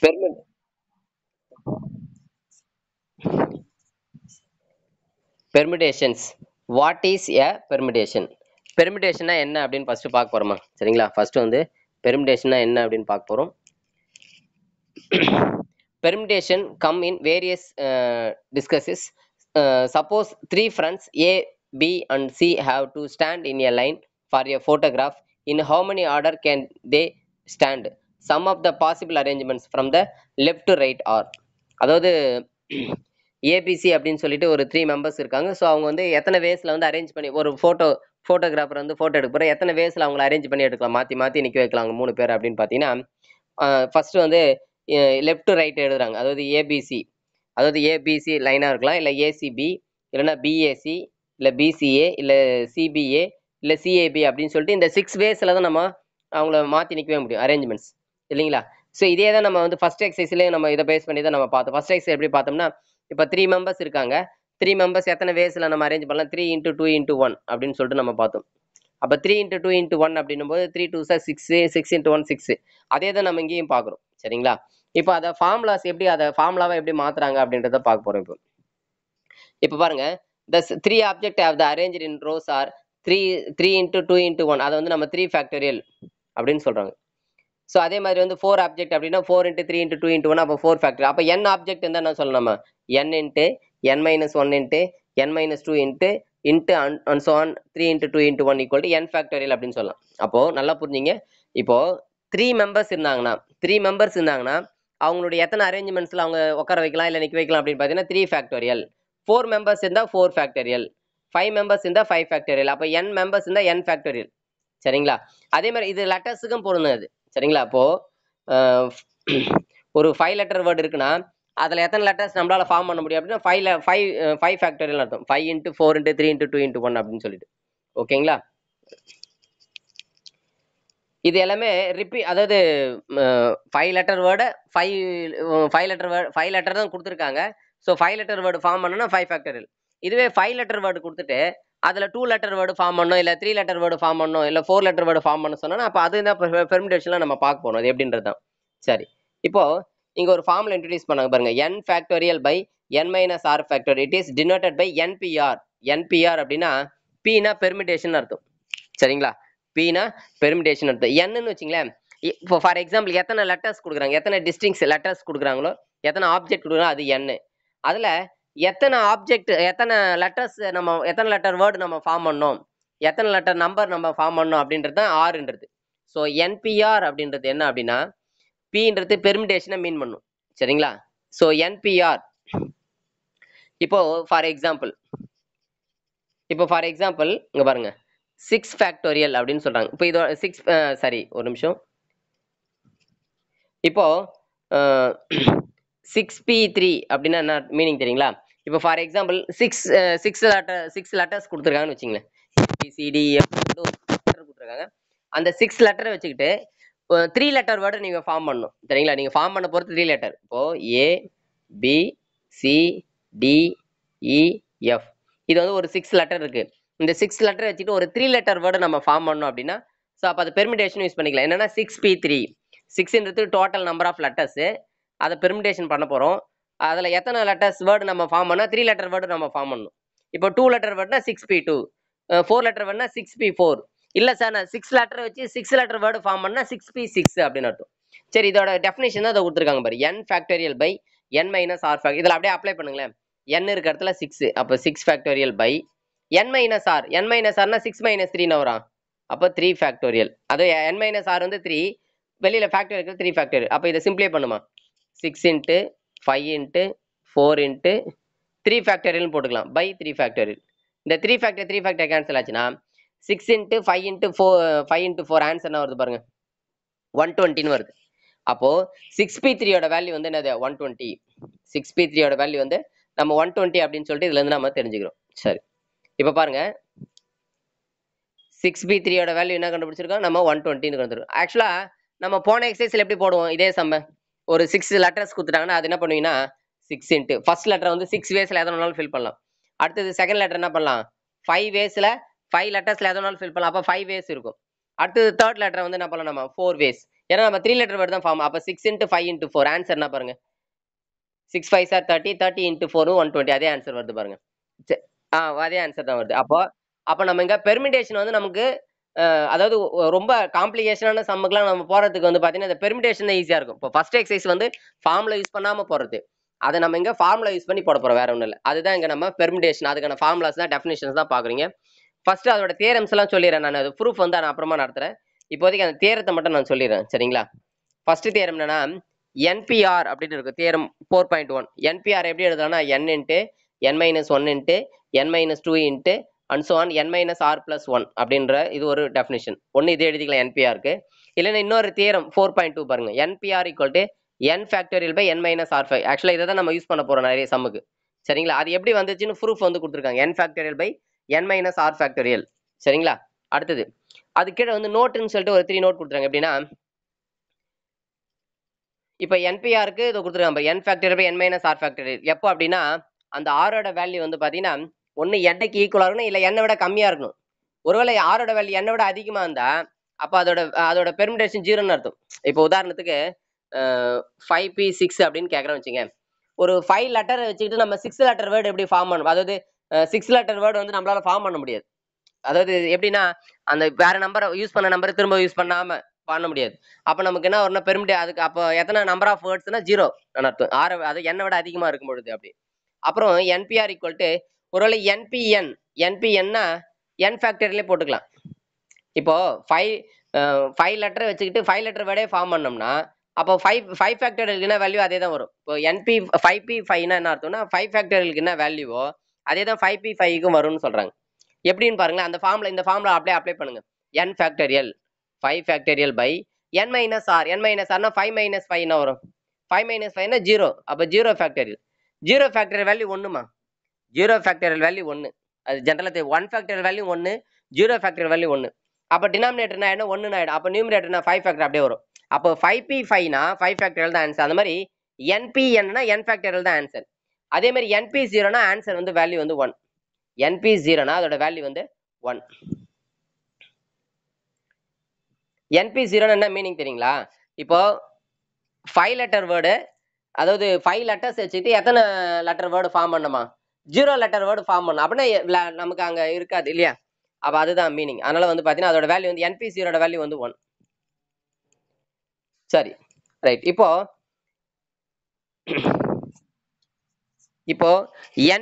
Permit permutations. What is a permutation? Permutation என்ன அப்படின்னு first பார்க்க போறோமா? சரிங்களா? ஃபர்ஸ்ட் வந்து permutation என்ன அப்படின்னு பார்க்க போறோம். Permutation come in various discusses. Suppose three friends A, B, and C have to stand in a line for a photograph. In how many order can they stand? Some of the possible arrangements from the left to right are. அதாவது ABC அப்படின்னு சொல்லிட்டு ஒரு 3 members இருக்காங்க. So அவங்க வந்து எத்தனை வேஸ்ல வந்து arrange பண்ணி ஒரு ஃபோட்டோகிராஃபர் வந்து ஃபோட்டோ எடுக்க போற எத்தனை வேஸ்ல அவங்கள அரேஞ்ச் பண்ணி எடுக்கலாம், மாத்தி மாத்தி நிக்க வைக்கலாம் 3 பேர் அப்படின்னு பார்த்தீங்கன்னா, ஃபர்ஸ்ட் வந்து லெஃப்ட் டு ரைட் எழுதுறாங்க. அதாவது ஏபிசி, அதாவது ஏபிசி லைனா இருக்கலாம், இல்ல ஏசிபி, இல்லைன்னா பிஏசி, இல்ல பிசிஏ, இல்ல சிபிஏ, இல்ல சிஏபி அப்படின்னு சொல்லிட்டு இந்த 6 வேஸ்ல தான் நம்ம அவங்கள மாத்தி நிக்கவே முடியும் அரேஞ்ச்மெண்ட்ஸ் இல்லைங்களா? ஸோ இதே தான் நம்ம வந்து ஃபர்ஸ்ட் எக்ஸசைஸ்லேயே நம்ம இதை பேஸ் பண்ணி தான் நம்ம பார்த்தோம். ஃபர்ஸ்ட் எக்ஸசைஸ் எப்படி பார்த்தோம்னா, இப்போ 3 மெம்பர்ஸ் இருக்காங்க. 3 மெம்பர்ஸ் எத்தனை வேஸ்ல நம்ம அரேஞ்ச் பண்ணலாம்? 3 × 2 × 1 அப்படின்னு சொல்லிட்டு நம்ம பார்த்தோம். அப்போ 3 × 2 × 1 அப்படின்னும் போது 3 2 6 6 × 1 6. அதே தான் நம்ம இங்கேயும் பார்க்குறோம். சரிங்களா? இப்போ அதை ஃபார்முலாஸ் எப்படி அதை ஃபார்முலாவை எப்படி மாத்துறாங்க அப்படின்றத பார்க்க போறோம். இப்போ பாருங்க, the 3 object have the arranged in rows are 3 × 2 × 1. அதை வந்து நம்ம 3 ஃபேக்டோரியல் அப்படின்னு சொல்றாங்க. ஸோ அதே மாதிரி வந்து 4 ஆப்ஜெக்ட் அப்படின்னா 4 × 3 × 2 × 1, அப்போ 4 ஃபேக்டர். அப்போ n ஆப்ஜெக்ட் இருந்தால் என்ன சொல்லணும் நம்ம? n × n - 1 × n - 2 and so on 3 × 2 × 1 = n factorial அப்படின்னு சொல்லலாம். அப்போ நல்லா புரிஞ்சுங்க. இப்போ 3 மெம்பர்ஸ் இருந்தாங்கன்னா அவங்களுடைய எத்தனை அரேஞ்ச்மெண்ட்ஸ்ல அவங்க உட்கார வைக்கலாம் இல்ல நிக்க வைக்கலாம் அப்படின்னு பார்த்தீங்கன்னா 3 ஃபேக்டோரியல். 4 மெம்பர்ஸ் இருந்தா 4 ஃபேக்டோரியல், 5 மெம்பர்ஸ் இருந்தா 5 ஃபேக்டோரியல். அப்போ n மெம்பர்ஸ் இருந்தா n ஃபேக்டோரியல். சரிங்களா? அதே மாதிரி இது லெட்டர்ஸுக்கும் பொருந்தது. சரிங்களா? அப்போ ஒரு 5 லெட்டர் வேர்டு இருக்குன்னா அதுல எத்தனை லெட்டர்ஸ் நம்மளால ஃபார்ம் பண்ண முடியும் அப்படின்னா 5 ஃபேக்டோரியல் அர்த்தம். 5 × 4 × 3 × 2 × 1 அப்படின்னு சொல்லிட்டு. ஓகேங்களா? இது எல்லாமே அதாவது 5 லெட்டர் வேர்டு 5 லெட்டர் தான் கொடுத்துருக்காங்க. ஸோ 5 லெட்டர் வேர்டு ஃபார்ம் பண்ணணும்னா 5 ஃபேக்டோரியல். இதுவே 5 லெட்டர் வேர்டு கொடுத்துட்டு அதுல 2 லெட்டர் வேர்டு ஃபார்ம் பண்ணணும், இல்ல 3 லெட்டர் வேர்டு ஃபார்ம் பண்ணணும், இல்ல 4 லெட்டர் வேர்டு ஃபார்ம் பண்ண சொன்னா அப்ப அதுதான் பெர்முடேஷன்ல நம்ம பார்க்க போறோம். அது எப்படின்றது தான். சரி, இப்போ இங்க ஒரு ஃபார்முலா இன்ட்ரோடியூஸ் பண்ணாங்க பாருங்க. n factorial by n minus r factorial. It is denoted by npr. npr அப்படின்னா p னா பெர்முடேஷன் அர்த்தம். சரிங்களா? p னா பெர்முடேஷன் அர்த்தம். n ன்னு வச்சுங்களேன், இப்போ ஃபார் எக்ஸாம்பிள் எத்தனை லெட்டர்ஸ் கொடுக்குறாங்க, எத்தனை டிஸ்டிங்ஸ் லெட்டர்ஸ் கொடுக்குறாங்களோ, எத்தனை ஆப்ஜெக்ட் கொடுக்குறாங்களோ அது n. அதுல எத்தனை ஆப்ஜெக்ட் எத்தனை லெட்டர்ஸ் நம்ம எத்தனை லெட்டர் வேர்டு நம்ம ஃபார்ம் பண்ணோம், எத்தனை லெட்டர் நம்பர் நம்ம ஃபார்ம் பண்ணோம் அப்படின்றது தான் ஆர்ன்றது. ஸோ என்பிஆர் அப்படின்றது என்ன அப்படின்னா பின்றது பெர்முடேஷனை மீன் பண்ணும். சரிங்களா? ஸோ என்பிஆர் இப்போ ஃபார் எக்ஸாம்பிள் இங்க பாருங்க 6 ஃபேக்டோரியல் அப்படின்னு சொல்றாங்க. இப்போ இதோ 6 சரி ஒரு நிமிஷம். இப்போ 6p3 அப்படின்னா என்ன மீனிங் தெரியுங்களா? இப்போ ஃபார் எக்ஸாம்பிள் 6 லெட்டர்ஸ் கொடுத்துருக்காங்கன்னு வச்சுங்களேன். ABCDF கொடுத்துருக்காங்க. அந்த 6 லெட்டரை வச்சுக்கிட்டு 3 லெட்டர் வேர்டை நீங்க ஃபார்ம் பண்ணணும். சரிங்களா? நீங்க ஃபார்ம் பண்ண போறது 3 லெட்டர். இப்போ A B C D E F இது வந்து ஒரு 6 லெட்டர் இருக்கு. இந்த 6 லெட்டரை வச்சுட்டு ஒரு 3 லெட்டர் வேர்டை நம்ம ஃபார்ம் பண்ணோம் அப்படின்னா ஸோ அப்போ அது பெர்முடேஷன் யூஸ் பண்ணிக்கலாம். என்னன்னா 6p3 6ன்றது டோட்டல் நம்பர் ஆஃப் லெட்டர்ஸ். அதை பெர்முடேஷன் பண்ண போறோம். அதுல எத்தனை லெட்டர்ஸ் வேர்டு நம்ம ஃபார்ம் பண்ணா 3 லெட்டர் வேர்டு நம்ம ஃபார்ம் பண்ணணும். இப்போ 2 லெட்டர் வேர்டுனா 6p2, 4 லெட்டர் வேர்டுனா 6p4. இல்ல சார் நான் 6 லெட்டர் வச்சு 6 லெட்டர் வேர்டு ஃபார்ம் பண்ணா 6p6 அப்படின்னு அர்த்தம். சரி, இதோட டெஃபினேஷன் தான் அதை கொடுத்துருக்காங்க பாரு. n factorial by n minus r factor. இதில் அப்படியே அப்ளை பண்ணுங்களேன். n இருக்க இடத்துல 6, அப்போ 6 factorial by n minus r. n minus ஆர்னா 6 மைனஸ் 3 வரும். அப்போ 3 ஃபேக்டோரியல். அது n மைனஸ் r வந்து 3, வெளியில ஃபேக்டர் இருக்கு 3 ஃபேக்டோரியல். அப்போ இதை சிம்பிளை பண்ணுமா 6 × 5 × 4 × 3 ஃபேக்டோரியல் போட்டுக்கலாம் பை 3 ஃபேக்டோரியல். இந்த 3 ஃபேக்டர் கேன்சல் ஆச்சுன்னா 6 × 5 × 4 ஆன்சர் என்ன வருது பாருங்க, 120 வருது. அப்போ 6p3 யோட வேல்யூ வந்து என்னது 120. 6p3 யோட வேல்யூ வந்து நம்ம 120 அப்படின்னு சொல்லிட்டு இதுல இருந்து நம்ம தெரிஞ்சுக்கிறோம். சரி, இப்போ பாருங்க 6p3 யோட வேல்யூ என்ன கண்டுபிடிச்சிருக்கோம் நம்ம 120 கண்டுபிடிச்சிருக்கோம். ஆக்சுவலா நம்ம போன எக்ஸசைஸ்ல எப்படி போடுவோம் இதே சம்ம, ஒரு 6 லெட்டர்ஸ் கொடுத்துட்டாங்கன்னா அது என்ன பண்ணுவீங்கன்னா 6 × ஃபர்ஸ்ட் லெட்டர் வந்து 6 வேஸ்ல எதை வேணாலும் ஃபில் பண்ணலாம். அடுத்தது செகண்ட் லெட்டர் என்ன பண்ணலாம் 5 வேஸ்ல 5 லெட்டர்ஸ்ல எதை வேணாலும் ஃபில் பண்ணலாம். அப்போ 5 வேஸ் இருக்கும். அடுத்தது தேர்ட் லெட்டர் வந்து என்ன பண்ணலாம் நம்ம 4 வேஸ். ஏன்னா நம்ம 3 லெட்டர் வேர்டு தான் ஃபார்ம். அப்ப 6 into 5 into 4 ஆன்சர் என்ன பாருங்க. 6 5 சார் 30, 30 into 4 120 அதே ஆன்சர் வருது பாருங்க. சே அதே ஆன்சர் தான் வருது. அப்ப நம்ம இங்க பெர்மிடேஷன் வந்து நமக்கு அதாவது ரொம்ப காம்ப்ளிகேஷனான சம்முக்குலாம் நம்ம போறதுக்கு வந்து பார்த்தீங்கன்னா, இந்த பெர்மிடேஷன் தான் ஈஸியா இருக்கும். இப்போ ஃபர்ஸ்ட் எக்சர்சைஸ் வந்து ஃபார்முலா யூஸ் பண்ணாம போறது. அத நம்ம இங்க ஃபார்முலா யூஸ் பண்ணி போட போறோம். வேற ஒண்ணும் இல்ல. அதுதான் இங்க நம்ம பெர்மிடேஷன் அதுக்கான ஃபார்முலாஸ் தான் டெஃபினிஷன்ஸ் தான் பார்க்குறீங்க. ஃபர்ஸ்ட் அதோட தியரம்ஸ் எல்லாம் சொல்லிடுறேன் நானு. அது ப்ரூஃப் வந்து நான் அப்புறமா நடத்துறேன். இப்போதைக்கு அந்த தியரத்த மட்டும் நான் சொல்லிடுறேன். சரிங்களா? ஃபர்ஸ்ட் தியரம் என்னன்னா, என்பிஆர் அப்படின்னு இருக்கு. தியரம் 4.1. என்பிஆர் எப்படி எழுதலாம்னா, n into n minus 1 into n minus 2 into and so on n minus r plus 1 அப்படின்ற இது ஒரு டெஃபினிஷன். ஒன்னு இது எழுதிக்கலாம் என்பிஆருக்கு. இல்லைன்னா இன்னொரு தியரம் 4.2 பாருங்க. NPR equal to n factorial by n minus r phi. ஆக்சுவலா இதை தான் நம்ம யூஸ் பண்ண போறோம் நிறைய சம்முக்கு. சரிங்களா? அது எப்படி வந்துச்சுன்னு ப்ரூஃப் வந்து கொடுத்துருக்காங்க. n factorial by n minus r factorial. சரிங்களா? அடுத்தது அது கீழே வந்து நோட்டுன்னு சொல்லிட்டு ஒரு 3 நோட் கொடுத்துருக்காங்க. எப்படின்னா, இப்ப என்பிஆருக்கு இதை கொடுத்துருக்காங்க. n factorial by n minus r factorial. எப்போ அப்படின்னா, அந்த ஆரோட வேல்யூ வந்து பாத்தீங்கன்னா ஒன்னு n-க்கு ஈக்குவலா இருக்கணும், இல்ல n-ஐ விட கம்மியா இருக்கணும். ஒருவேளை ஆரோட வேல்யூ n-ஐ விட அதிகமா இருந்தா அப்ப அதோட பெர்மிடேஷன் 0ன்னு அர்த்தம். இப்போ உதாரணத்துக்கு 5p6 அப்படின்னு கேக்குறோம் வச்சுங்க. ஒரு 5 லெட்டர் வச்சுக்கிட்டு நம்ம 6 லெட்டர் வேர்டு எப்படி ஃபார்ம் பண்ணும்? அதாவது 6 லெட்டர் வேர்டு வந்து நம்மளால ஃபார்ம் பண்ண முடியாது. அதாவது எப்படின்னா, அந்த வேற நம்பரை யூஸ் பண்ண நம்பரை திரும்ப யூஸ் பண்ணாம பண்ண முடியாது. அப்ப நமக்கு என்ன வரும்னா பெர்மிட் அதுக்கு அப்போ எத்தனை நம்பர் ஆஃப் வேர்ட்ஸ்னா 0 அர்த்தம். அது n விட அதிகமா இருக்கும் பொழுது அப்படி. அப்புறம் என்பிஆர் ஈக்குவல் டு ஒருவேளை என்பிஎன்னா n ஃபேக்டரியிலே போட்டுக்கலாம். இப்போ 5 லெட்டர் வச்சுக்கிட்டு 5 லெட்டர் வேர்டே ஃபார்ம் பண்ணோம்னா அப்போ 5 ஃபேக்டரியலுக்கு என்ன வேல்யூ அதே தான் வரும். இப்போ என்பி 5p5னா என்ன அர்த்தம்னா 5 ஃபேக்டரியலுக்கு என்ன வேல்யூவோ அதே தான் 5p5க்கும் வரும்னு சொல்றாங்க. எப்படின்னு பாருங்களேன். அந்த ஃபார்முலா இந்த ஃபார்முலா அப்படியே அப்ளை பண்ணுங்க. n factorial 5 factorial by n minus R. n minus ஆர்னா 5 மைனஸ் 5 என்ன வரும்? 5 மைனஸ் 5னா 0. அப்ப 0 ஃபேக்டரியல். 0 ஃபேக்டரியல் வேல்யூ 1மா? 0 ஃபேக்டரியல் வேல்யூ 1. அது ஜெனரலா 1 ஃபேக்டரியல் வேல்யூ 1, 0 ஃபேக்டரியல் வேல்யூ 1. அப்ப டினாமினேட்டர் என்ன ஆயிடும்? 1 ஆயிடும். அப்ப நியூமரேட்டர்னா 5 ஃபேக்டர் அப்படியே வரும். அப்போ 5p5னா 5 ஃபேக்டரியல் தான் ஆன்சர். அந்த மாதிரி npnனா n ஃபேக்டரியல் தான் ஆன்சர். அதே மாதிரி np0னா ஆன்சர் வந்து வேல்யூ வந்து 1. np0னா அதோட வேல்யூ வந்து 1. np0 என்ன மீனிங் தெரியுங்களா? இப்போ 5 லெட்டர் வேர்டு, அதாவது 5 லெட்டர்ஸ் வச்சுட்டு எத்தனை லெட்டர் வேர்டு ஃபார்ம் பண்ணுமா? 0 லெட்டர் வேர்டு ஃபார்ம் பண்ணணும். அப்படின்னா நமக்கு அங்க இருக்காது இல்லையா? அப்ப அதுதான் மீனிங். அதனால வந்து பாத்தீங்கன்னா அதோட வேல்யூ வந்து np0 வேல்யூ வந்து 1. சரி, ரைட். இப்போ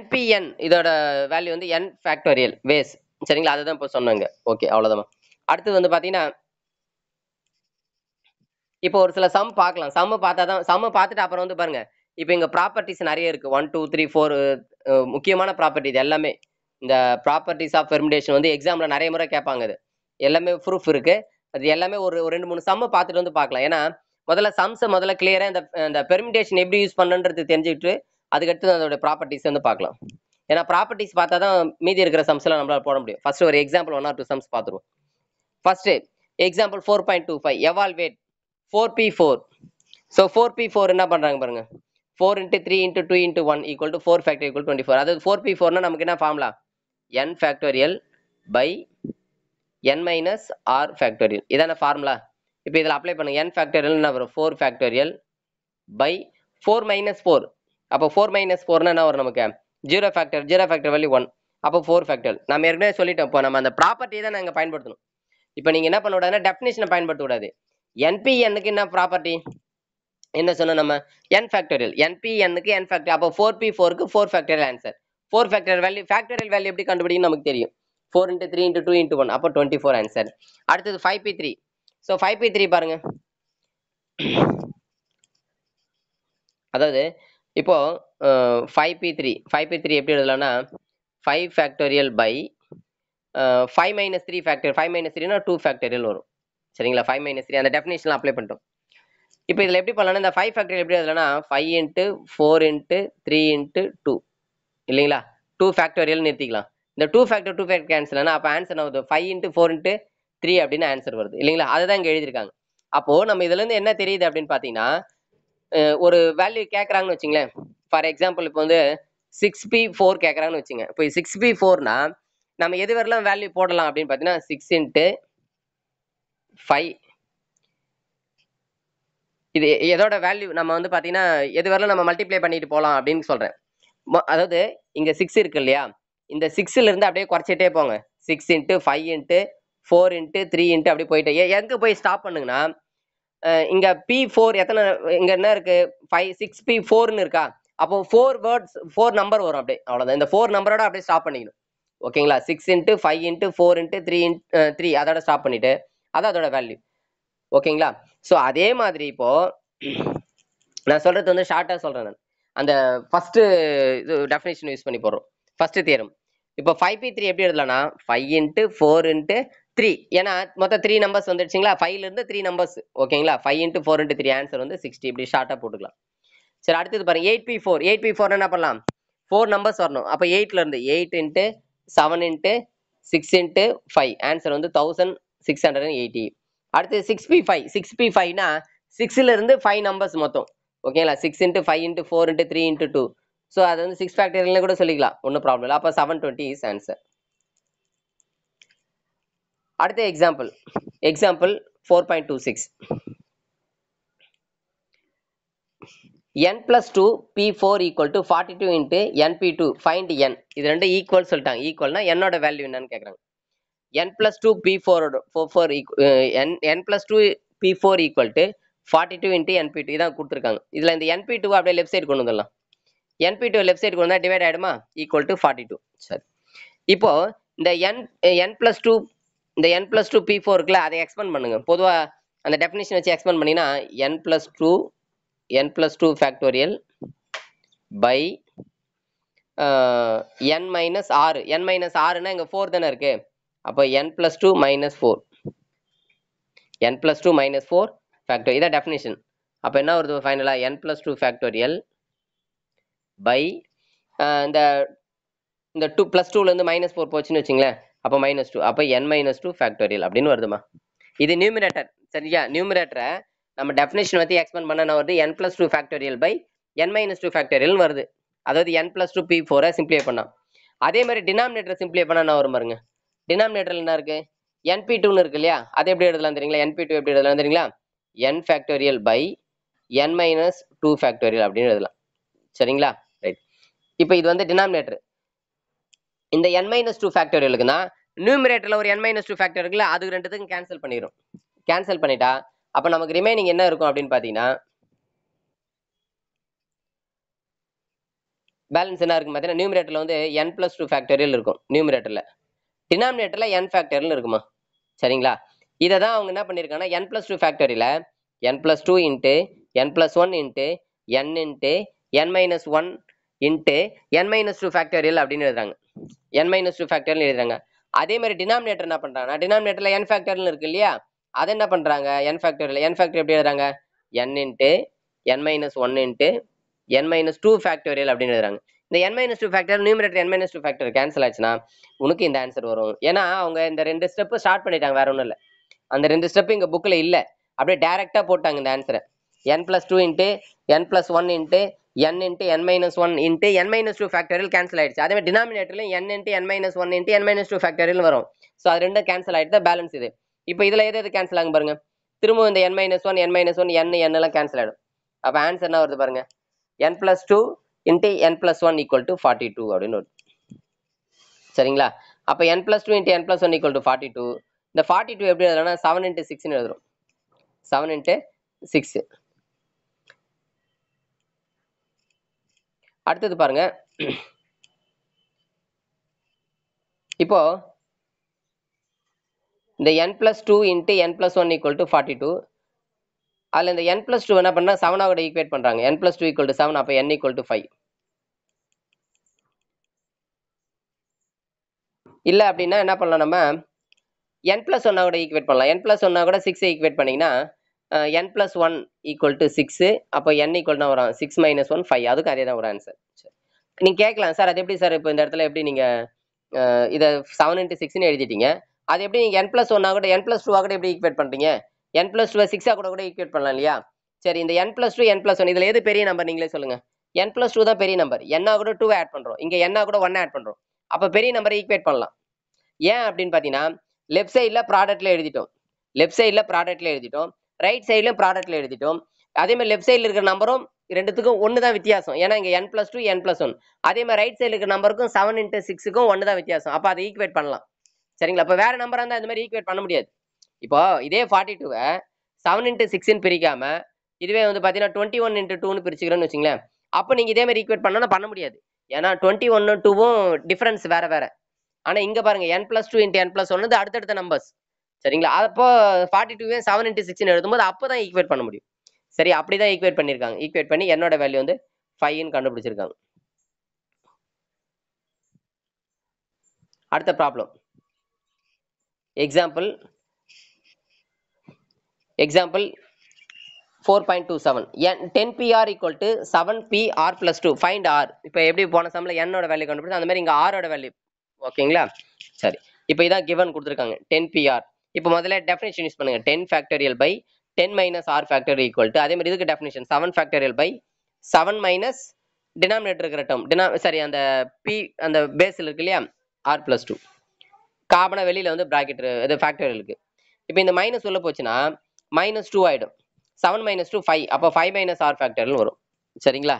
npn இதோட வேல்யூ வந்து n ஃபேக்டோரியல் வேஸ். சரிங்களா? அதுதான் இப்போ சொன்னாங்க. ஓகே, அவ்வளவுதான். அடுத்தது வந்து பாத்தீங்கன்னா, இப்போ ஒரு சில சம் பார்க்கலாம். சம் பார்த்துட்டு அப்புறம் வந்து பாருங்க. இப்போ இங்க ப்ராப்பர்ட்டிஸ் நிறைய இருக்கு. 1 2 3 4 முக்கியமான ப்ராப்பர்ட்டி இது எல்லாமே. இந்த ப்ராப்பர்ட்டிஸ் ஆஃப் பெர்மிடேஷன் வந்து எக்ஸாம்ல நிறைய முறை கேட்பாங்க இது. எல்லாமே ப்ரூஃப் இருக்கு. அது எல்லாமே ஒரு 2 3 சம் பார்த்துட்டு வந்து பார்க்கலாம். ஏன்னா முதல்ல கிளியரா இந்த பெர்மிடேஷன் எப்படி யூஸ் பண்ணணுன்றது தெரிஞ்சுக்கிட்டு அதுக்கடுத்து அதோட ப்ராப்பர்ட்டிஸ் வந்து பார்க்கலாம். ஏன்னா ப்ராப்பர்ட்டிஸ் பார்த்தா தான் மீதி இருக்கிற சம்ஸ் எல்லாம் நம்மளால போட முடியும். ஃபர்ஸ்ட் ஒரு எக்ஸாம்பிள் 1 or 2 சம்ஸ் பார்த்துருவோம். First example 4.25 evaluate 4p4. So 4p4 என்ன பண்றாங்க பாருங்க. 4 into 3 into 2 into 1 equal to 4 factor equal to 24. அதாவது 4p4னா நமக்கு என்ன formula? n factorial by n minus r factorial. இதான ஃபார்முலா. இப்போ இதில் அப்ளை பண்ணுங்க. n ஃபேக்டோரியல் என்ன வரும்? 4 ஃபேக்டோரியல் பை 4 மைனஸ் 4. அப்போ 4 மைனஸ் 4னா என்ன வரும் நமக்கு? 0 ஃபேக்டர் வேல்யூ 1. அப்போ 4 ஃபேக்டர். நம்ம ஏற்கனவே சொல்லிட்டோம். இப்போ நம்ம அந்த ப்ராப்பர்ட்டியை தான் நாங்கள் பயன்படுத்தணும். இப்போ நீங்க என்ன பண்ண கூடாதுன்னா டெஃபினிஷனை பயன்படுத்த கூடாது. npnக்கு என்ன ப்ராப்பர்ட்டி என்ன சொன்னோம் நம்ம? n factorial. npnக்கு n ஃபேக்டர். அப்போ 4p4க்கு 4 ஃபேக்டரியல் ஆன்சர். 4 ஃபேக்டரியல் வேல்யூ எப்படி கண்டுபிடிக்கணும் நமக்கு தெரியும். 4 into 3 into 2 into 1 அப்போ 24 ஆன்சர். அடுத்தது 5p3. ஸோ 5p3 பாருங்க. அதாவது இப்போ 5p3 எப்படி எழுதலாம்னா 5 factorial by 5 minus 3 factor. 5 minus 3னா 2 ஃபேக்டரியல் வரும். சரிங்களா? 5 மைனஸ் 3 அந்த டெஃபினிஷன் அப்ளை பண்ணிட்டோம். இப்போ இதில் எப்படி பண்ணலாம்னா இந்த 5 ஃபேக்டரியல் எப்படி எழுதலாம்னா 5 into 4 into 3 into 2 இல்லைங்களா? 2 ஃபேக்டோரியல் நிறுத்திக்கலாம். இந்த 2 ஃபேக்டர் கேன்சல் ஆனால் அப்போ ஆன்சர் ஆகுது 5 into 4 into 3 அப்படின்னு ஆன்சர் வருது இல்லைங்களா? அதுதான் இங்கே எழுதியிருக்காங்க. அப்போ நம்ம இதுல இருந்து என்ன தெரியுது அப்படின்னு பார்த்தீங்கன்னா, ஒரு வேல்யூ கேட்குறாங்கன்னு வச்சுங்களேன். ஃபார் எக்ஸாம்பிள் இப்போ வந்து 6p4 கேட்குறாங்கன்னு வச்சுங்க. இப்போ 6p4னா நம்ம எது வரலாம் வேல்யூ போடலாம் அப்படின்னு பார்த்தீங்கன்னா 6 into 5 இது எதோட வேல்யூ நம்ம வந்து பார்த்தீங்கன்னா, எது வரலும் நம்ம மல்டிப்ளை பண்ணிட்டு போலாம் அப்படின்னு சொல்றேன். அதாவது இங்க 6 இருக்கு இல்லையா? இந்த 6ல இருந்து அப்படியே குறைச்சிட்டே போங்க. 6 இன்டு 5 இன்டு 4 இன்டு 3 இன்டு அப்படி போயிட்டு எங்க போய் ஸ்டாப் பண்ணுங்கன்னா, இங்க P4 எத்தன இங்க என்ன இருக்கு? 5 6P4ன்னு இருக்கா? அப்போ 4 வேர்ட்ஸ் 4 நம்பர் வரும் அப்படியே. அவ்வளவுதான். இந்த 4 நம்பரோட அப்படியே ஸ்டாப் பண்ணிக்கணும். ஓகேங்களா? 6 இன்டு 5 இன்டு 4 இன்டு 3 அதோட ஸ்டாப் பண்ணிட்டு, அதான் அதோட வேல்யூ. ஓகேங்களா? சோ அதே மாதிரி இப்போ நான் சொல்றது வந்து ஷார்ட்டா சொல்றேன் நான். அந்த ஃபர்ஸ்ட் இது டெஃபினிஷன் யூஸ் பண்ணி போடுறோம். First theorem. இப்போ 5p3 எப்படி எழுதலாம்னா 5 இன்டு 4 இன்டு 3. ஏன்னா மொத்தம் 3 நம்பர்ஸ் வந்துடுச்சுங்களா? 5ல இருந்து 3 நம்பர்ஸ். ஓகேங்களா? 5 இன்டு 4 இன்டு 3 ஆன்சர் வந்து 60. இப்படி ஷார்ட்டா போட்டுக்கலாம். சரி அடுத்தது பாருங்க 8p4. 8p4 என்ன பண்ணலாம்? 4 நம்பர்ஸ் வரணும். அப்ப 8ல இருந்து 8 இன்டு 7 இன்டு 6 இன்டு 5 ஆன்சர் வந்து 1680. அடுத்து 6p5. 6p5னா 6ல இருந்து 5 நம்பர்ஸ் மொத்தம். ஓகேங்களா? 6 into 5 into 4 into 3 into 2. So அது வந்து 6 ஃபேக்டரியல்னு கூட சொல்லிக்கலாம். ஒன்றும் ப்ராப்ளம் இல்லை. அப்போ 720 இஸ் ஆன்சர். அடுத்த example. Example 4.26. n plus 2 p4 equal to 42 into np2 find n. இது ரெண்டு ஈக்குவல் சொல்லிட்டாங்க. ஈக்குவல்னா என்னோட வேல்யூ என்னன்னு கேக்குறாங்க. n plus 2 p4 n plus 2 p4 equal to 42 into np2 இதான் கொடுத்துருக்காங்க. இதுல இந்த np2 அப்படியே லெஃப்ட் சைடு கொண்டு வந்துடலாம். np2 லெஃப்ட் சைடு கொண்டு வந்தா டிவைட் ஆயிடுமா? Equal to 42. சரி இப்போ இந்த n plus 2 இந்த n plus 2 p4 இருக்குல்ல அதை எக்ஸ்பெண்ட் பண்ணுங்க. பொதுவா அந்த டெஃபினிஷன் வச்சு எக்ஸ்பெண்ட் பண்ணீங்கன்னா n plus 2 factorial by n minus 6. n minus 6னா இங்க 4 தானே இருக்கு. அப்போ n plus 2 minus 4. n plus 2 minus 4 factorial இதான் டெஃபினிஷன். அப்போ என்ன வருது ஃபைனலா? n plus 2 ஃபேக்டோரியல் பை இந்த 2 plus 2ல இருந்து minus 4 போச்சுன்னு வச்சுங்களேன். அப்போ -2. அப்போ n minus 2 ஃபேக்டோரியல் அப்படின்னு வருதுமா. இது நியூமரேட்டர். சரியா? நியூமரேட்டரை நம்ம டெஃபினிஷன் வச்சு எக்ஸ்பெண்ட் பண்ண வருது n plus 2 factorial by n minus 2 factorial வருது. அதாவது n plus 2 p4 சிம்பிளிஃபை பண்ணா. அதே மாதிரி டினாமினேட்டர் சிம்பிளிஃபை பண்ணா என்ன வரும் பாருங்க. டினாமினேட்டர்ல என்ன இருக்கு? np2ன்னு இருக்கு இல்லையா? அது எப்படி எழுதலாம் தெரியுங்களா? np2 எப்படி எழுதலாம் தெரியுங்களா? n factorial by n minus 2 factorial அப்படின்னு எழுதலாம். சரிங்களா? ரைட். இப்போ இது வந்து டினாமினேட்டர். இந்த n minus 2 ஃபேக்டோரியலுக்குன்னா நியூமரேட்டர்ல ஒரு n minus 2 ஃபேக்டர் இருக்குல்ல, அதுக்கு ரெண்டுத்துக்கும் கேன்சல் பண்ணிடும். கேன்சல் பண்ணிட்டா அப்ப நமக்கு ரிமைனிங் என்ன இருக்கும் அப்படின்னு பாத்தீங்கன்னா பேலன்ஸ் என்ன இருக்கு பாத்தீங்கன்னா நியூமரேட்டர்ல வந்து n plus 2 ஃபேக்டோரியல் இருக்கும் நியூமரேட்டர்ல. டினாமினேட்டர்ல n ஃபேக்டோரியல் இருக்குமா. சரிங்களா? இதை தான் அவங்க என்ன பண்ணிருக்காங்கன்னா n plus 2 ஃபேக்டோரியல n plus 2 into n plus 1 into n into n minus 1 into n minus 2 factorial அப்படின்னு எழுதுறாங்க. n minus 2 ஃபேக்டோரியல் எழுதுறாங்க. அதே மாதிரி டினாமினேட்டர் என்ன பண்றாங்கன்னா டினாமினேட்டர்ல n ஃபேக்டோரியல் இருக்கு இல்லையா, அதை என்ன பண்றாங்க n ஃபேக்டோரியல் எப்படி எழுதுறாங்க? n into n minus 1 into n minus 2 factorial அப்படின்னு எழுதுறாங்க. இந்த n minus 2 factor numerator n minus 2 factor cancel ஆச்சுன்னா உனக்கு இந்த ஆன்சர் வரும். ஏன்னா அவங்க இந்த 2 ஸ்டெப் ஸ்டார்ட் பண்ணிட்டாங்க, வேற ஒன்றும் இல்லை. அந்த 2 ஸ்டெப் இங்க புக்ல இல்ல, அப்படியே டைரக்டா போட்டாங்க இந்த ஆன்சரை. n plus 2 into n plus 1 into n into n minus 1 into n minus 2 factorial cancel ஆயிடுச்சு. அதே மாதிரி டினாமினேட்டர்ல n into n minus 1 into n minus 2 factorial வரும். ஸோ அது ரெண்டும் கேன்சல் ஆயிட்டு தான் பேலன்ஸ் இது. இப்போ இதுல எது கேன்சல் ஆகும் பாருங்க. திரும்ப இந்த n minus 1 n minus 1 n எல்லாம் கேன்சல் ஆயிடும். அப்ப ஆன்சர் என்ன வருது பாருங்க. n plus 2 into n plus 1 equal to 42 அப்படின்னு வருது. சரிங்களா? அப்ப n plus 2 into n plus 1 equal to 42. இந்த 42 எப்படி எழுதலாம்னா 7 இன்ட்டு 6ன்னு எழுதுறோம். 7 இன்ட்டு 6. அடுத்தது பாருங்க. இப்போ இந்த n plus 2 into n plus 1 equal to 42. அதுல இந்த n plus 2 என்ன பண்ணா 7 கூட ஈக்குவேட் பண்றாங்க. n plus 2 equal to 7. அப்ப n ஈக்குவல் டு 5. இல்ல அப்படின்னா என்ன பண்ணலாம் நம்ம n plus 1 கூட ஈக்குவேட் பண்ணலாம். n plus 1 கூட 6 ஈக்குவேட் பண்ணீங்கன்னா n plus 1 ஈக்குவல் டு 6. அப்போ n ஈக்குவல் தான் வரும் 6 minus 1 5. அதுக்கு அதே தான் ஒரு ஆன்சர். நீங்க கேட்கலாம் சார் அது எப்படி சார் இப்போ இந்த இடத்துல எப்படி நீங்க இதை 7 இன்ட்டு 6ன்னு எழுதிட்டீங்க, அது எப்படி நீங்க n plus 1 கூட n plus 2 கூட எப்படி ஈக்குவேட் பண்றீங்க? n plus 2 6 கூட ஈக்குவேட் பண்ணலாம் இல்லையா? சரி இந்த n plus 2 n plus 1 இதுல எது பெரிய நம்பர் நீங்களே சொல்லுங்க. n plus 2 தான் பெரிய நம்பர். n கூட 2 ஆட் பண்றோம், இங்க n கூட 1 ஆட் பண்றோம். அப்ப பெரிய நம்பரை ஈக்குவேட் பண்ணலாம். ஏன் அப்படின்னு பாத்தீங்கன்னா லெஃப்ட் சைட்ல ப்ராடக்ட்ல எழுதிட்டோம், ரைட் சைட்லயும் ப்ராடக்ட்ல எழுதிட்டோம். அதே மாதிரி லெஃப்ட் சைடில் இருக்கிற நம்பரும் ரெண்டுத்துக்கும் ஒன்று தான் வித்தியாசம். ஏன்னா இங்கே n+2 n+1. அதே மாதிரி ரைட் சைடில் இருக்கிற நம்பருக்கும் 7 × 6க்கும் ஒன்று தான் வித்தியாசம். அப்போ அதை ஈக்குவேட் பண்ணலாம். சரிங்களா? இப்போ வேற நம்பராக இருந்தால் இந்த மாதிரி ஈக்குவேட் பண்ண முடியாது. இப்போ இதே 42வை 7 × 6ன்னு பிரிக்காம இதுவே வந்து பார்த்தீங்கன்னா 21 × 2ன்னு பிரிச்சுக்கிறோன்னு வச்சுங்களேன். அப்போ நீங்கள் இதே மாதிரி ஈக்குவேட் பண்ணா பண்ண முடியாது. ஏன்னா 21 2வும் டிஃபரன்ஸ் வேற வேற. ஆனால் இங்கே பாருங்க n+2 × n+1 வந்து அடுத்தடுத்த நம்பர்ஸ். சரிங்களா? அப்போ 42வே 7 × 6ன்னு எழுதும்போது அப்போ தான் ஈக்குவேட் பண்ண முடியும். சரி, அப்படிதான் ஈக்குவேட் பண்ணியிருக்காங்க. ஈக்குவேட் பண்ணி என்னோட வேல்யூ வந்து 5ன்னு கண்டுபிடிச்சிருக்காங்க. அடுத்த problem. Example 4.27. 10pr equal to 7pr plus 2. Find r. இப்போ எப்படி போன சம்ல n-ஓட வேல்யூ கண்டுபிடிச்சோம் அந்த மாதிரி இங்க r-ஓட வேல்யூ. ஓகேங்களா? சரி, இப்போ இதான் கிவன் கொடுத்துருக்காங்க 10pr. இப்போ முதல்ல டெஃபினிஷன் யூஸ் பண்ணுங்க. 10 factorial by 10 minus r factorial equal to அதே மாதிரி இதுக்கு definition 7 factorial by 7 minus denominator இருக்கிற டேர்ம் சரி அந்த p அந்த பேஸ்ல இருக்கு இல்லையா r plus 2 காமனா வெளியில வந்து பிராக்கெட் இது ஃபேக்டரியலுக்கு. இப்போ இந்த மைனஸ் உள்ள போச்சுன்னா -2 ஆயிடும். 7 - 2 5. அப்போ 5 - r ஃபேக்டரியல் வரும். சரிங்களா?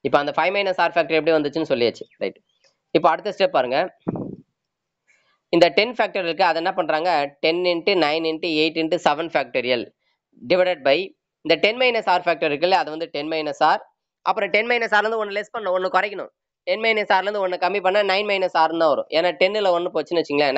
இப்போ அந்த 5 - r ஃபேக்டர் எப்படி வந்துச்சுன்னு சொல்லியாச்சு. ரைட். இப்போ அடுத்த ஸ்டெப் பாருங்க. இந்த 10 ஃபேக்டரியல் இருக்கு, அதை என்ன பண்றாங்க 10 × 9 × 8 × 7 ஃபேக்டரியல் டிவைடட் பை இந்த 10 - r ஃபேக்டர் இருக்குல்ல அது வந்து 10 - r. அப்புறம் 10 - r இருந்து ஒன்று லெஸ் பண்ணணும், ஒன்று குறைக்கணும். 10 - r இருந்து ஒன்று கம்மி பண்ணா 9 - r தான் வரும். ஏன்னா 10ல ஒன்று போச்சுன்னு வச்சுங்களேன்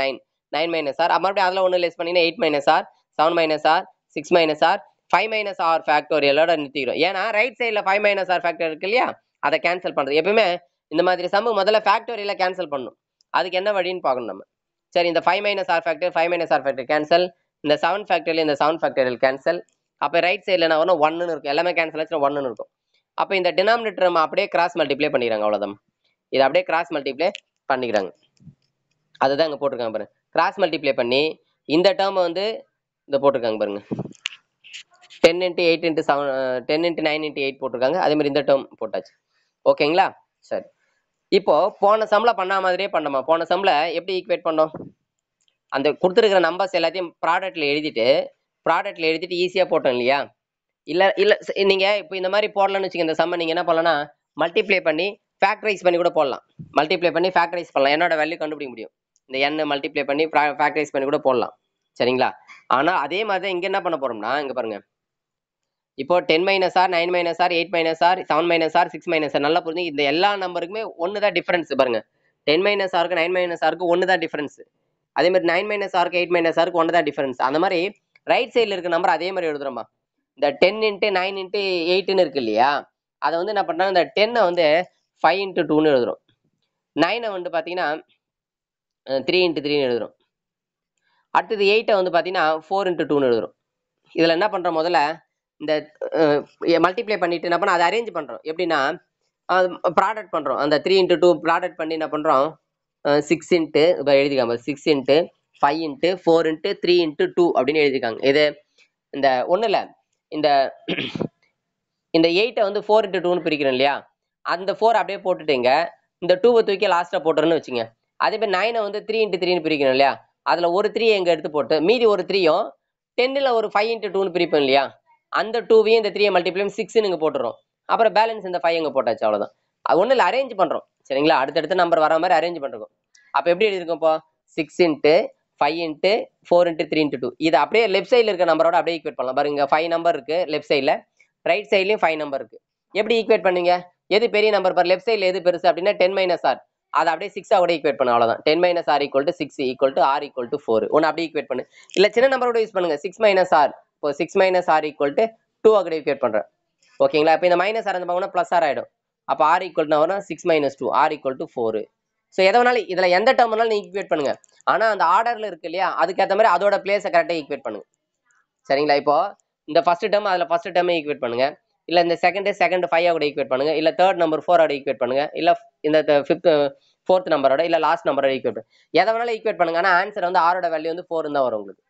9 - r. மறுபடியும் அதில் ஒன்று லெஸ் பண்ணினா 8 - r 7 - r 6 - r 5 - r ஃபேக்டோரியலோட நிறுத்திக்கிறோம். ஏன்னா ரைட் சைடில் 5 - r ஃபேக்டர் இருக்கு இல்லையா அதை கேன்சல் பண்றது. எப்பவுமே இந்த மாதிரி சம்மு முதல்ல ஃபேக்டோரியல கேன்சல் பண்ணணும். அதுக்கு என்ன வழின்னு பார்க்கணும் நம்ம. சரி, இந்த 5 - r factor 5 - r factor cancel. இந்த 7 ஃபேக்டரியல் இந்த 7 ஃபேக்டரியல் கேன்சல். அப்போ ரைட் சைடில் என்ன வரும் 1ன்னு இருக்கும். எல்லாமே கேன்சல் ஆச்சு 1ன்னு இருக்கும். அப்போ இந்த டினாமினேட்டர் நம்ம அப்படியே கிராஸ் மல்டிப்ளை பண்ணிடுறாங்க. அவ்வளோதான். இதை அப்படியே கிராஸ் மல்டிப்ளை பண்ணிக்கிறாங்க. அதுதான் இங்கே போட்டிருக்காங்க பாருங்க. கிராஸ் மல்டிப்ளை பண்ணி இந்த டேர்ம் வந்து இந்த போட்டிருக்காங்க பாருங்க 10 × 8 × 7 10 × 9 × 8 போட்டிருக்காங்க. அதே மாதிரி இந்த டேர்ம் போட்டாச்சு. ஓகேங்களா? சரி, இப்போ போன சம்ல பண்ண மாதிரியே பண்ணோமா? போன சம்ல எப்படி ஈக்குவேட் பண்ணோம்? அந்த கொடுத்துருக்கிற நம்பர்ஸ் எல்லாத்தையும் ப்ராடக்ட்ல எழுதிட்டு ஈஸியா போட்டோம் இல்லையா? இல்ல நீங்க இப்போ இந்த மாதிரி போடலாம்னு வச்சுங்க. இந்த சம்ம நீங்க என்ன பண்ணலாம்னா மல்டிப்ளை பண்ணி ஃபேக்டரைஸ் பண்ணி கூட போடலாம். மல்டிப்ளை பண்ணி ஃபேக்டரைஸ் பண்ணலாம். என்னோட வேல்யூ கண்டுபிடிக்க முடியும். இந்த n மல்டிப்ளை பண்ணி ஃபேக்டரைஸ் பண்ணி கூட போடலாம். சரிங்களா? ஆனா அதே மாதிரி தான் இங்க என்ன பண்ண போறோம்னா இங்க பாருங்க. இப்போ 10 - r 9 - r 8 - r 7 - r 6 - r நல்லா புரிஞ்சுங்க. இந்த எல்லா நம்பருக்குமே ஒன்று தான் டிஃபரன்ஸ் பாருங்க. 10 - r 9 - r ஒன்று தான் டிஃபரன்ஸ். அதே மாதிரி 9 - r 8 - r ஒன்று தான் டிஃபரன்ஸ். அந்த மாதிரி ரைட் சைடில் இருக்க நம்பர் அதே மாதிரி எழுதுறோமா. இந்த 10 × 9 × 8ன்னு இருக்கு இல்லையா அதை வந்து என்ன பண்றாங்க இந்த 10 வந்து 5 × 2ன்னு எழுதுறோம். 9 வந்து பாத்தீங்கன்னா 3 × 3ன்னு எழுதுறோம். அடுத்தது 8 வந்து பாத்தீங்கன்னா 4 × 2ன்னு எழுதுறோம். இதுல என்ன பண்றோம் முதல்ல இந்த மல்டிப்ளை பண்ணிட்டு என்ன பண்ண அதை அரேஞ்ச் பண்றோம். எப்படின்னா ப்ராடக்ட் பண்றோம். அந்த 3 × 2 ப்ராடக்ட் பண்ணி என்ன பண்றோம் 6 எழுதிக்காம 6 × 5 × 4 × 3 × 2 அப்படின்னு எழுதிருக்காங்க. இது இந்த ஒண்ணுல இந்த இந்த 8 வந்து 4 × 2ன்னு பிரிக்கிறோம் இல்லையா அந்த 4 அப்படியே போட்டுட்டீங்க. இந்த 2வை தூக்கி லாஸ்டா போட்டுறோன்னு வச்சுங்க. அதே மாதிரி 9 வந்து 3 × 3ன்னு பிரிக்கிறோம் இல்லையா அதுல ஒரு 3 எங்க எடுத்து போட்டு மீதி ஒரு 3யும் 10ல ஒரு 5 × 2ன்னு பிரிப்போம் இல்லையா அந்த 2வையும் இந்த 3 மல்டிப்ளை 6ன்னு இங்க போட்டுறோம். அப்புறம் பேலன்ஸ் இந்த 5 இங்க போட்டாச்சு. அவ்வளவுதான். அது ஒண்ணு இல்ல அரேஞ்ச் பண்றோம். சரிங்களா? அடுத்தடுத்த நம்பர் வர மாதிரி அரேஞ்ச் பண்றோம். அப்ப எப்படி எழுதிருக்கோம் இப்போ 6 × 5 × 4 × 3 × 2 இது அப்படியே லெஃப்ட் சைடுல இருக்க நம்பரோட அப்படியே ஈக்குவேட் பண்ணலாம். பாருங்க 5 நம்பர் இருக்கு லெஃப்ட் சைடுல, ரைட் சைட்லயும் 5 நம்பர் இருக்கு. எப்படி ஈக்குவேட் பண்ணீங்க? எது பெரிய நம்பர் பாரு லெஃப்ட் சைடுல எது பெருசு அப்படின்னா 10 - r அதை அப்படியே 6 கூட ஈக்குவேட் பண்ணு. அவ்வளவுதான். 10 - r = 6 = r = 4 ஒன்னு அப்படியே ஈக்குவேட் பண்ணு. இல்ல சின்ன நம்பரோட யூஸ் பண்ணுங்க 6 - r. இப்போ 6 - r = 2 கூட ஈக்குவேட் பண்றேன். ஓகேங்களா? இப்போ இந்த மைனஸ் ஆர் அந்த பக்கம்னா பிளஸ் ஆர் ஆயிடும். அப்ப r = 6 - 2 r = 4. சோ எதை வேணாலும் இதுல எந்த டேர்ம் வேணாலும் நீங்க ஈக்குவேட் பண்ணுங்க. ஆனா அந்த ஆர்டர்ல இருக்கு இல்லையா அதுக்கேற்ற மாதிரி அதோட பிளேஸை கரெக்டா ஈக்குவேட் பண்ணுங்க. சரிங்களா? இப்போ இந்த ஃபர்ஸ்ட் டேர்ம் அதுல ஃபர்ஸ்ட் டேர்ம் ஈக்குவேட் பண்ணுங்க. இல்ல இந்த செகண்ட் 5 கூட ஈக்குவேட் பண்ணுங்க. இல்ல தேர்ட் நம்பர் 4 ஓட ஈக்குவேட் பண்ணுங்க. இல்ல இந்த ஃபோர்த் நம்பரோட இல்ல லாஸ்ட் நம்பரோட ஈக்குவேட் பண்ணுங்க. எதை வேணாலும் ஈக்குவேட் பண்ணுங்க. ஆனா ஆன்சர் வந்து r ஓட வேல்யூ வந்து 4 தான் வரும் உங்களுக்கு.